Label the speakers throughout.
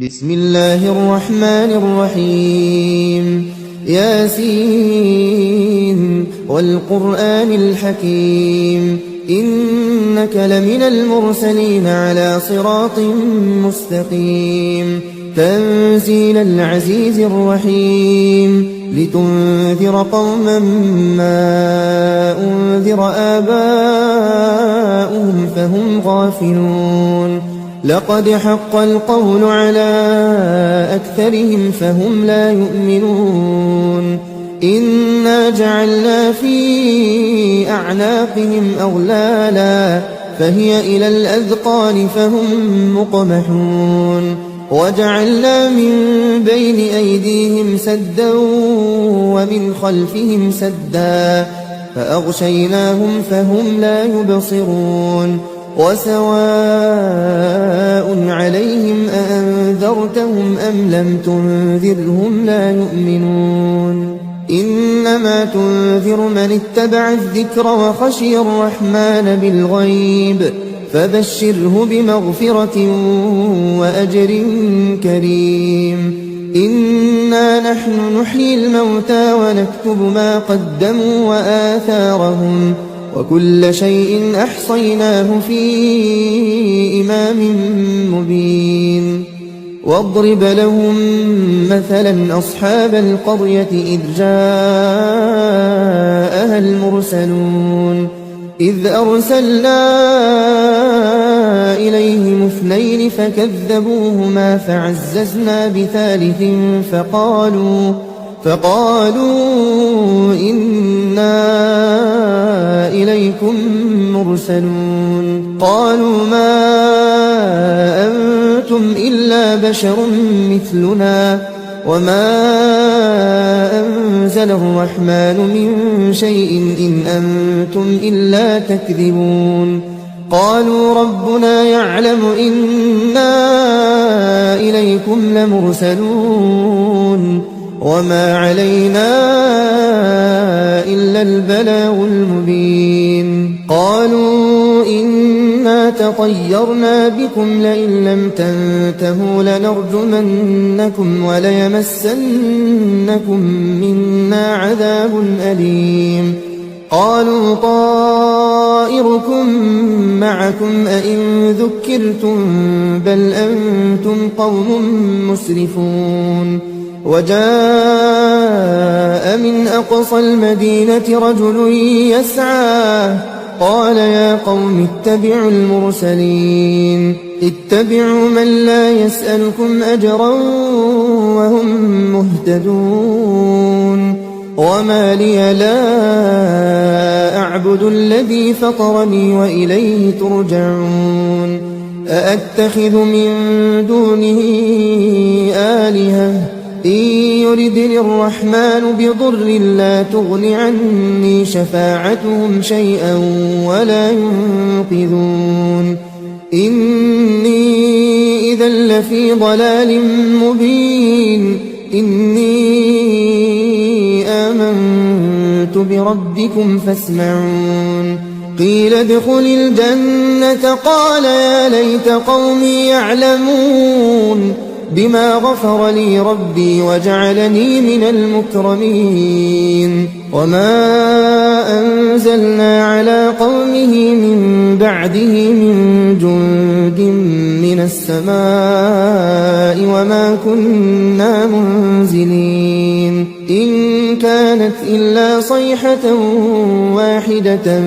Speaker 1: بسم الله الرحمن الرحيم ياسين والقرآن الحكيم إنك لمن المرسلين على صراط مستقيم تنزيل العزيز الرحيم لتنذر قوما ما أنذر آباؤهم فهم غافلون لقد حق القول على أكثرهم فهم لا يؤمنون إنا جعلنا في أعناقهم أغلالا فهي إلى الأذقان فهم مقمحون وجعلنا من بين أيديهم سدا ومن خلفهم سدا فأغشيناهم فهم لا يبصرون وسواء عليهم أأنذرتهم أم لم تنذرهم لا يؤمنون إنما تنذر من اتبع الذكر وخشي الرحمن بالغيب فبشره بمغفرة وأجر كريم إنا نحن نحيي الموتى ونكتب ما قدموا وآثارهم وكل شيء أحصيناه في إمام مبين واضرب لهم مثلا أصحاب القرية إذ جاءها المرسلون إذ أرسلنا إليهم اثنين فكذبوهما فعززنا بثالث فقالوا إنا إليكم مرسلون قالوا ما أنتم إلا بشر مثلنا وما أنزل الرحمن من شيء إن أنتم إلا تكذبون قالوا ربنا يعلم إنا إليكم لمرسلون وما علينا إلا البلاغ المبين قالوا إنا تطيرنا بكم لئن لم تنتهوا لنرجمنكم وليمسنكم منا عذاب أليم قالوا طائركم معكم أئن ذكرتم بل أنتم قوم مسرفون وجاء من أقصى المدينة رجل يسعى قال يا قوم اتبعوا المرسلين اتبعوا من لا يسألكم أجرا وهم مهتدون وما لي لا أعبد الذي فطرني وإليه ترجعون أأتخذ من دونه آلهة إن يردني الرحمن بضر لا تغن عني شفاعتهم شيئا ولا ينقذون إني إذا لفي ضلال مبين إني آمنت بربكم فاسمعون قيل ادخل الجنة قال يا ليت قومي يعلمون بما غفر لي ربي وجعلني من المكرمين وما أنزلنا على قومه من بعده من جند من السماء وما كنا منزلين إن كانت إلا صيحة واحدة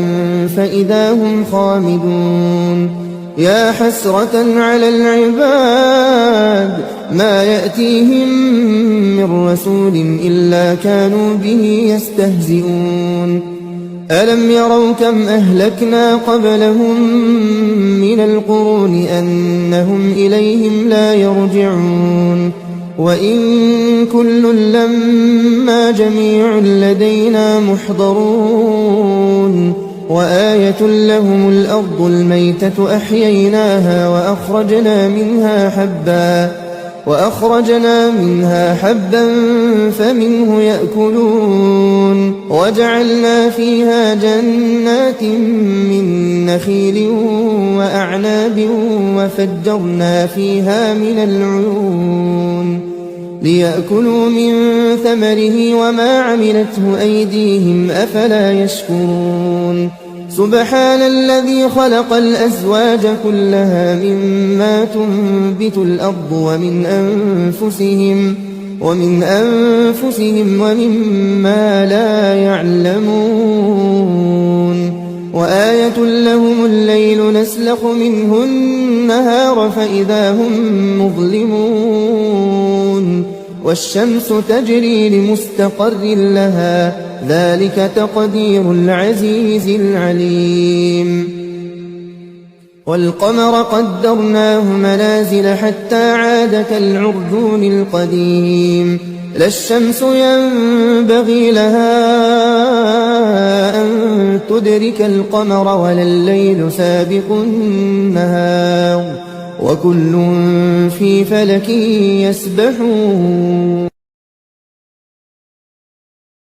Speaker 1: فإذا هم خامدون يا حسرة على العباد ما يأتيهم من رسول إلا كانوا به يستهزئون ألم يروا كم أهلكنا قبلهم من القرون أنهم إليهم لا يرجعون وإن كل لما جميع لدينا محضرون وآية لهم الأرض الميتة أحييناها وأخرجنا منها حبا وأخرجنا منها حبا فمنه يأكلون وجعلنا فيها جنات من نخيل وأعناب وفجرنا فيها من العيون ليأكلوا من ثمره وما عملته أيديهم أفلا يشكرون سبحان الذي خلق الأزواج كلها مما تنبت الأرض ومن أنفسهم ومما لا يعلمون وآية لهم الليل نسلخ منه النهار فإذا هم مظلمون والشمس تجري لمستقر لها ذلك تقدير العزيز العليم والقمر قدرناه منازل حتى عاد كالعرجون القديم لا الشمس ينبغي لها أن تدرك القمر ولا الليل سابق النهار وكل في فلك يسبحون